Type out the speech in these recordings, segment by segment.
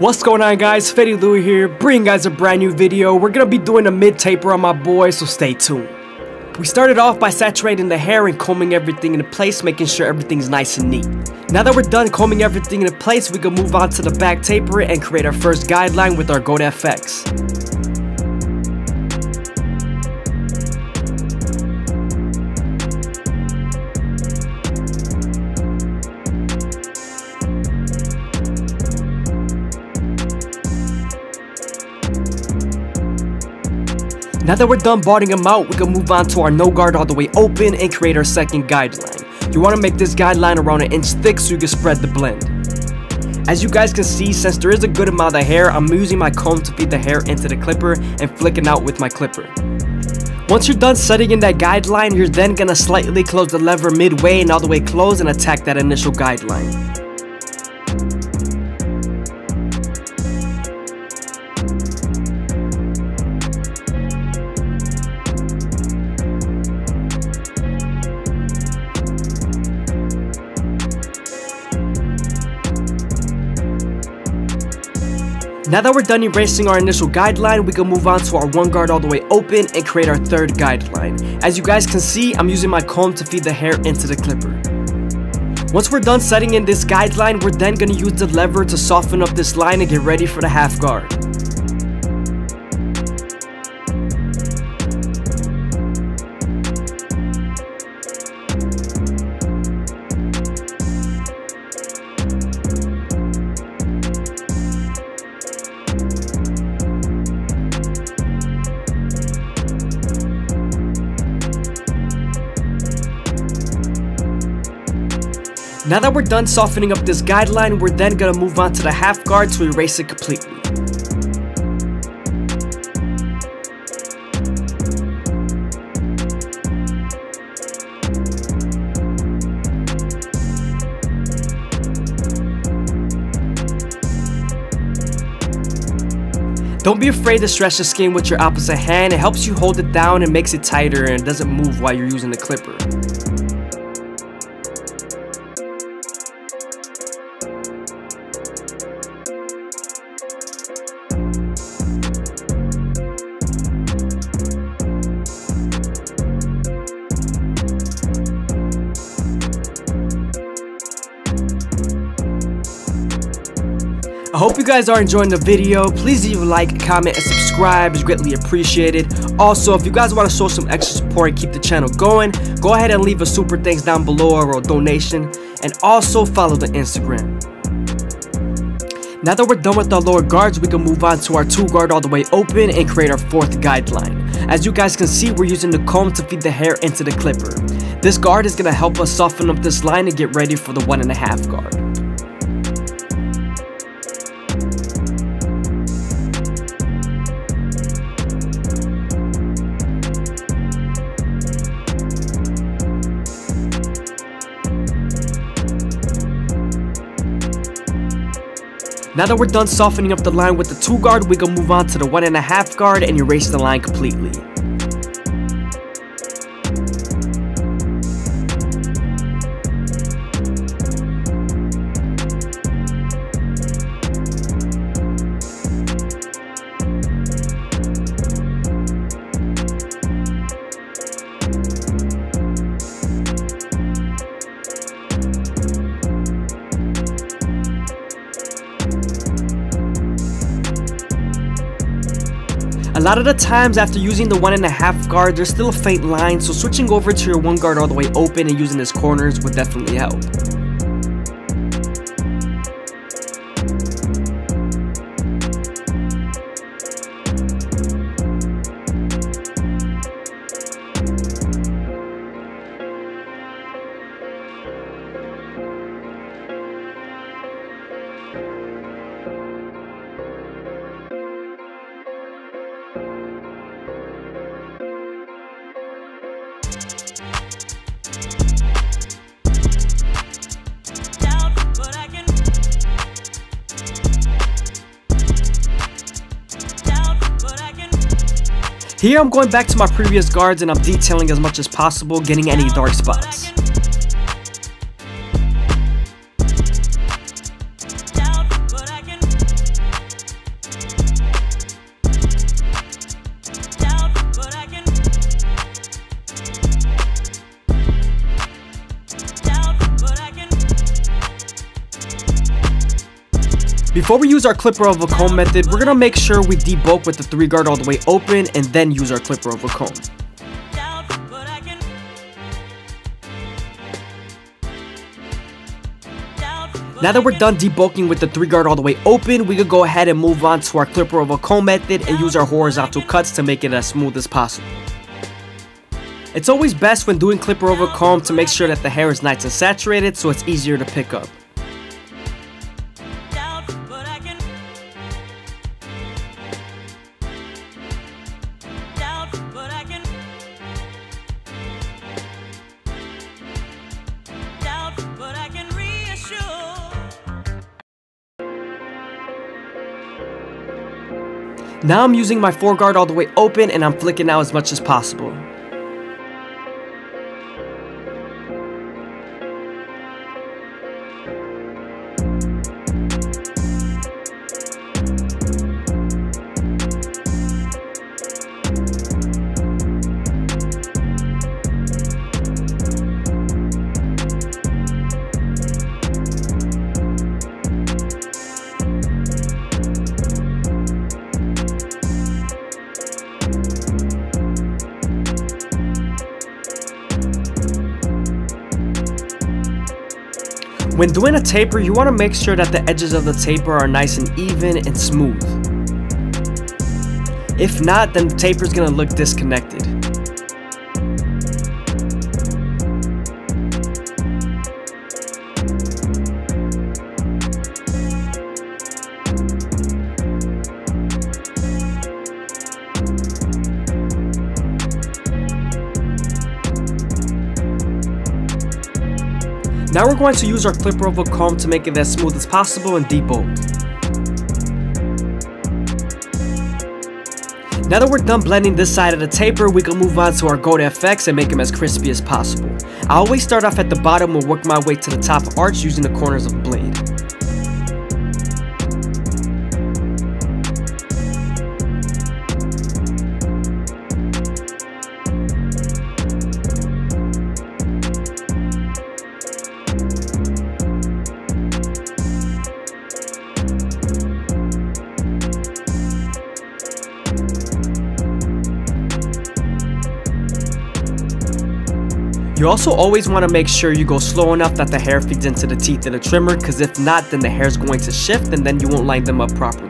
What's going on, guys? FadeitLuie here, bringing guys a brand new video. We're gonna be doing a mid taper on my boy, so stay tuned. We started off by saturating the hair and combing everything into place, making sure everything's nice and neat. Now that we're done combing everything into place, we can move on to the back taper and create our first guideline with our Goat FX. Now that we're done barding them out, we can move on to our no guard all the way open and create our second guideline. You want to make this guideline around 1 inch thick so you can spread the blend. As you guys can see, since there is a good amount of hair, I'm using my comb to feed the hair into the clipper and flicking out with my clipper. Once you're done setting in that guideline, you're then going to slightly close the lever midway and all the way close and attack that initial guideline. Now that we're done erasing our initial guideline, we can move on to our 1 guard all the way open and create our third guideline. As you guys can see, I'm using my comb to feed the hair into the clipper. Once we're done setting in this guideline, we're then going to use the lever to soften up this line and get ready for the half guard. Now that we're done softening up this guideline, we're then going to move on to the half guard to erase it completely. Don't be afraid to stretch the skin with your opposite hand. It helps you hold it down and makes it tighter and it doesn't move while you're using the clipper. I hope you guys are enjoying the video. Please leave a like, comment, and subscribe. It's greatly appreciated. Also, if you guys want to show some extra support and keep the channel going, go ahead and leave a super thanks down below or a donation. And also follow the Instagram. Now that we're done with our lower guards, we can move on to our 2 guard all the way open and create our 4th guideline. As you guys can see, we're using the comb to feed the hair into the clipper. This guard is going to help us soften up this line and get ready for the 1.5 guard. Now that we're done softening up the line with the 2 guard, we can move on to the 1.5 guard and erase the line completely. A lot of the times after using the 1.5 guard, there's still a faint line, so switching over to your 1 guard all the way open and using its corners would definitely help. Here I'm going back to my previous guards and I'm detailing as much as possible, getting any dark spots. Before we use our clipper over comb method, we're gonna make sure we debulk with the 3 guard all the way open and then use our clipper over comb. Now that we're done debulking with the 3 guard all the way open, we could go ahead and move on to our clipper over comb method and use our horizontal cuts to make it as smooth as possible. It's always best when doing clipper over comb to make sure that the hair is nice and saturated so it's easier to pick up. Now I'm using my 4 guard all the way open and I'm flicking out as much as possible. When doing a taper, you want to make sure that the edges of the taper are nice and even and smooth. If not, then the taper is going to look disconnected. Now we're going to use our clipper over comb to make it as smooth as possible and debulk. Now that we're done blending this side of the taper, we can move on to our gold FX and make them as crispy as possible. I always start off at the bottom and work my way to the top arch using the corners of the blade. You also always want to make sure you go slow enough that the hair feeds into the teeth of the trimmer, because if not, then the hair is going to shift and then you won't line them up properly.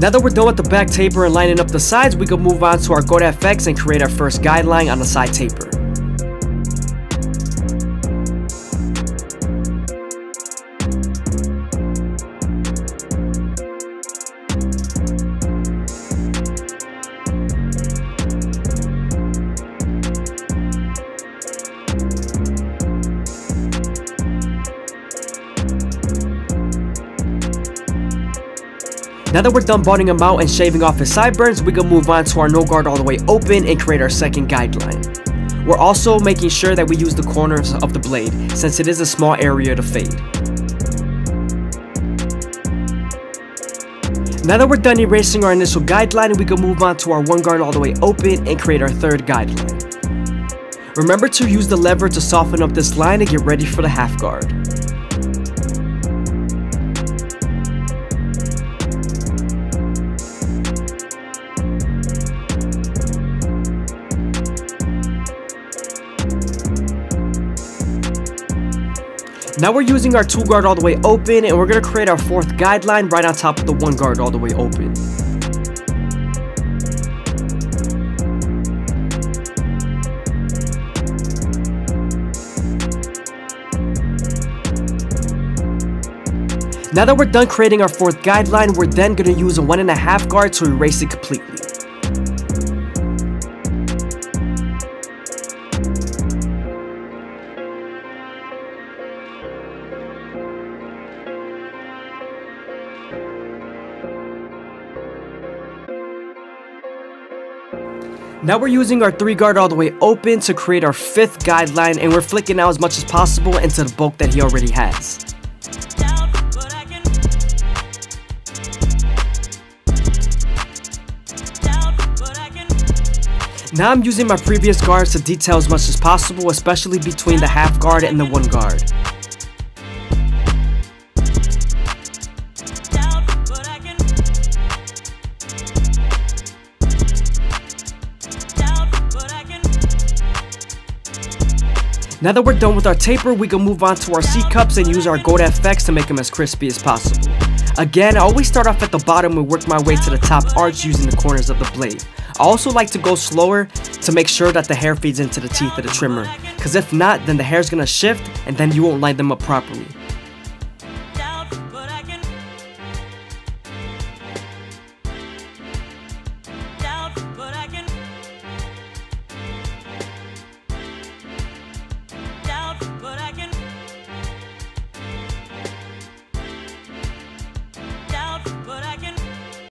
Now that we're done with the back taper and lining up the sides, we can move on to our gold FX and create our first guideline on the side taper. Now that we're done butting him out and shaving off his sideburns, we can move on to our no guard all the way open and create our second guideline. We're also making sure that we use the corners of the blade, since it is a small area to fade. Now that we're done erasing our initial guideline, we can move on to our 1 guard all the way open and create our third guideline. Remember to use the lever to soften up this line and get ready for the half guard. Now we're using our 2 guard all the way open, and we're going to create our 4th guideline right on top of the 1 guard all the way open. Now that we're done creating our fourth guideline, we're then going to use a 1.5 guard to erase it completely. Now we're using our 3 guard all the way open to create our 5th guideline, and we're flicking out as much as possible into the bulk that he already has. Now I'm using my previous guards to detail as much as possible, especially between the half guard and the 1 guard. Now that we're done with our taper, we can move on to our C-cups and use our gold FX to make them as crispy as possible. Again, I always start off at the bottom and work my way to the top arch using the corners of the blade. I also like to go slower to make sure that the hair feeds into the teeth of the trimmer, because if not, then the hair is going to shift and then you won't line them up properly.